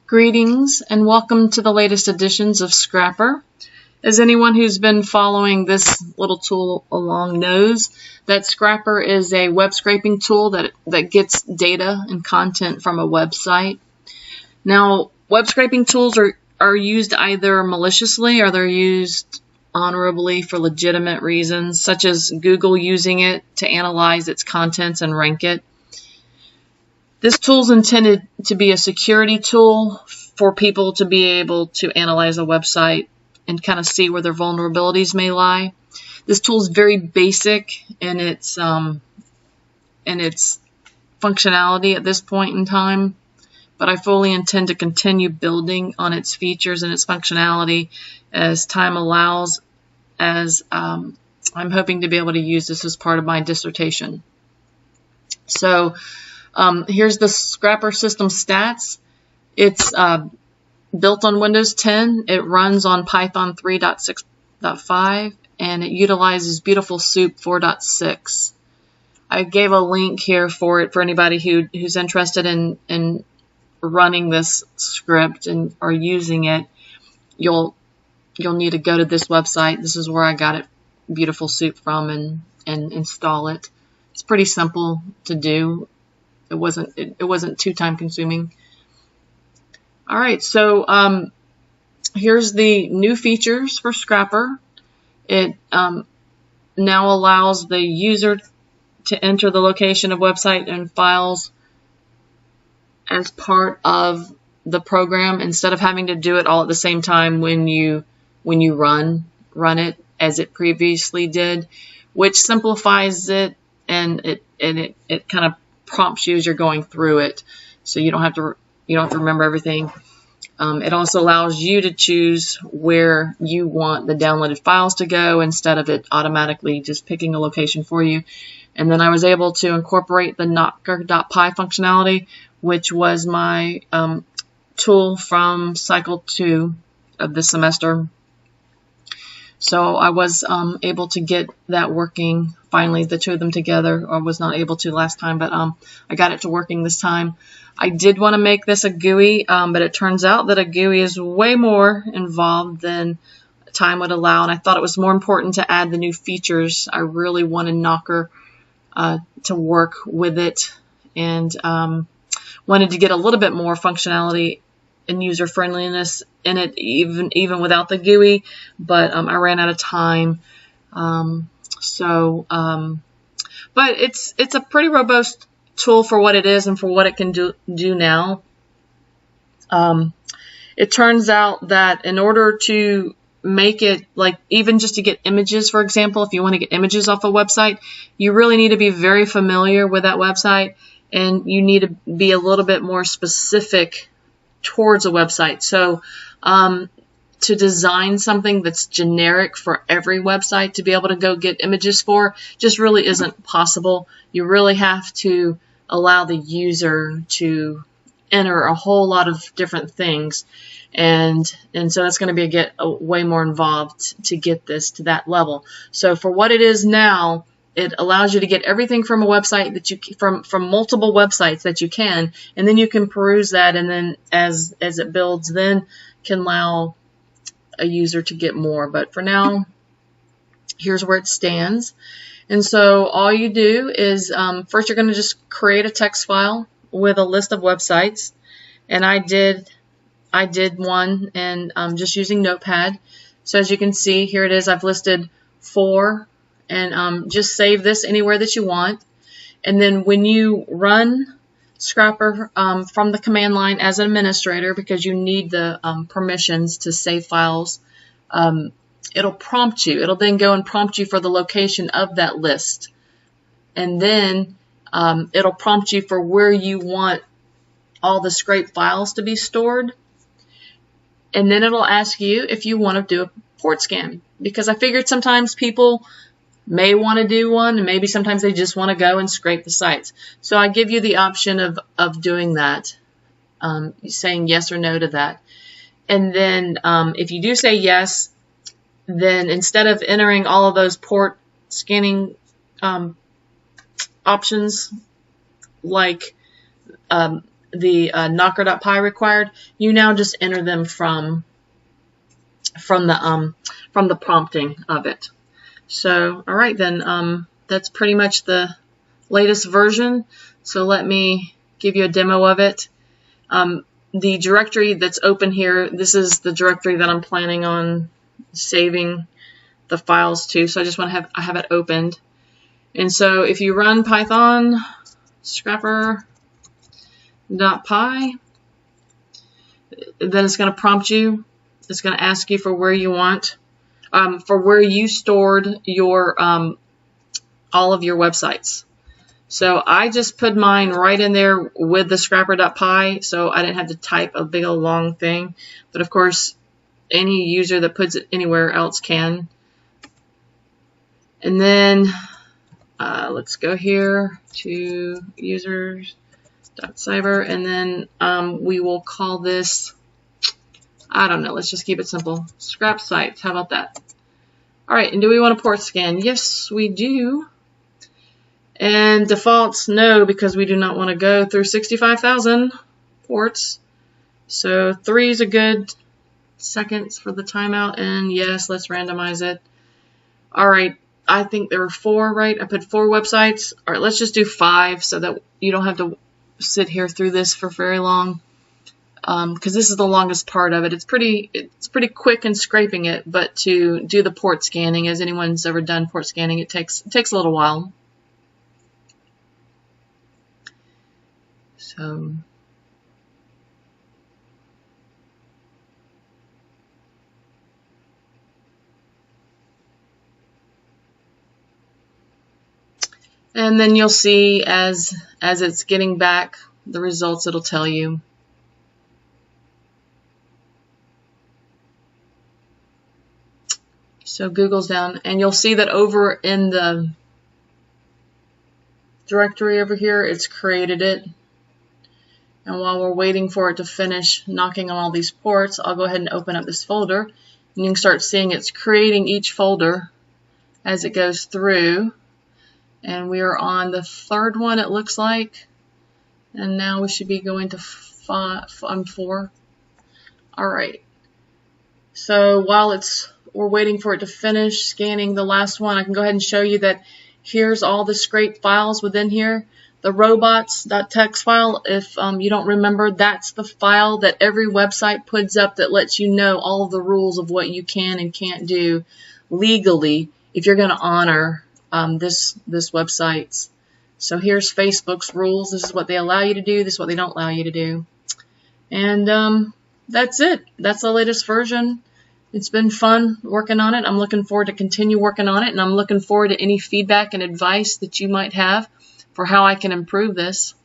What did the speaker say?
Greetings and welcome to the latest editions of Scrapper. As anyone who's been following this little tool along knows, that Scrapper is a web scraping tool that gets data and content from a website. Now, web scraping tools are used either maliciously or they're used honorably for legitimate reasons, such as Google using it to analyze its contents and rank it. This tool is intended to be a security tool for people to be able to analyze a website and kind of see where their vulnerabilities may lie. This tool is very basic in its functionality at this point in time, but I fully intend to continue building on its features and its functionality as time allows, as I'm hoping to be able to use this as part of my dissertation. So here's the Scrapper system stats. It's built on Windows 10. It runs on Python 3.6.5, and it utilizes Beautiful Soup 4.6. I gave a link here for it for anybody who's interested in running this script and or using it. You'll need to go to this website. This is where I got it, Beautiful Soup, from, and install it. It's pretty simple to do. It wasn't too time consuming. All right, so here's the new features for Scrapper. It now allows the user to enter the location of website and files as part of the program instead of having to do it all at the same time when you run it as it previously did, which simplifies it and it kind of prompts you as you're going through it, so you don't have to remember everything. It also allows you to choose where you want the downloaded files to go instead of it automatically just picking a location for you. And then I was able to incorporate the Knocker.py functionality, which was my tool from Cycle 2 of this semester. So I was able to get that working, finally, the two of them together. I was not able to last time, but I got it to working this time. I did want to make this a GUI, but it turns out that a GUI is way more involved than time would allow, and I thought it was more important to add the new features. I really wanted Knocker to work with it, and wanted to get a little bit more functionality and user friendliness in it, even without the GUI, but I ran out of time. But it's a pretty robust tool for what it is and for what it can do now. It turns out that in order to make it, like, even just to get images, for example, if you want to get images off a website, you really need to be very familiar with that website, and you need to be a little bit more specific towards a website. So to design something that's generic for every website to be able to go get images for just really isn't possible. You really have to allow the user to enter a whole lot of different things, and so that's going to be way more involved to get this to that level. So for what it is now, it allows you to get everything from a website that you from multiple websites that you can, and then you can peruse that, and then as it builds, then can allow a user to get more. But for now, here's where it stands. And so all you do is first you're going to just create a text file with a list of websites, and I did one, and just using Notepad. So as you can see, here it is. I've listed 4. And just save this anywhere that you want. And then when you run Scrapper from the command line as an administrator, because you need the permissions to save files, it'll prompt you. It'll then go and prompt you for the location of that list. And then it'll prompt you for where you want all the scraped files to be stored. And then it'll ask you if you want to do a port scan, because I figured sometimes people may want to do one, and maybe sometimes they just want to go and scrape the sites. So I give you the option of doing that, saying yes or no to that. And then if you do say yes, then instead of entering all of those port scanning options like the knocker.py required, you now just enter them from the prompting of it. So, all right then, that's pretty much the latest version. So let me give you a demo of it. The directory that's open here, this is the directory that I'm planning on saving the files to. So I just want to have it opened. And so if you run Python scrapper.py, then it's going to prompt you. It's going to ask you for where you want, for where you stored your all of your websites. So I just put mine right in there with the scrapper.py, so I didn't have to type a big old long thing. But of course, any user that puts it anywhere else can. And then let's go here to users.cyber, and then we will call this, I don't know, let's just keep it simple. Scrap sites, how about that? All right, and do we want a port scan? Yes, we do. And defaults, no, because we do not want to go through 65,000 ports. So 3 is a good seconds for the timeout, and yes, let's randomize it. All right, I think there were 4, right? I put 4 websites. All right, let's just do 5 so that you don't have to sit here through this for very long, because this is the longest part of it. It's pretty quick in scraping it, but to do the port scanning, as anyone's ever done port scanning, it takes a little while. So and then you'll see as it's getting back the results, it'll tell you. So Google's down, and you'll see that over in the directory over here, it's created it. And while we're waiting for it to finish knocking on all these ports, I'll go ahead and open up this folder. And you can start seeing it's creating each folder as it goes through. And we are on the 3rd one, it looks like. And now we should be going to 4. All right. So while we're waiting for it to finish scanning the last one, I can go ahead and show you that here's all the scraped files within here. The robots.txt file, if you don't remember, that's the file that every website puts up that lets you know all of the rules of what you can and can't do legally if you're going to honor this website. So here's Facebook's rules. This is what they allow you to do. This is what they don't allow you to do. And that's it. That's the latest version. It's been fun working on it. I'm looking forward to continue working on it, and I'm looking forward to any feedback and advice that you might have for how I can improve this.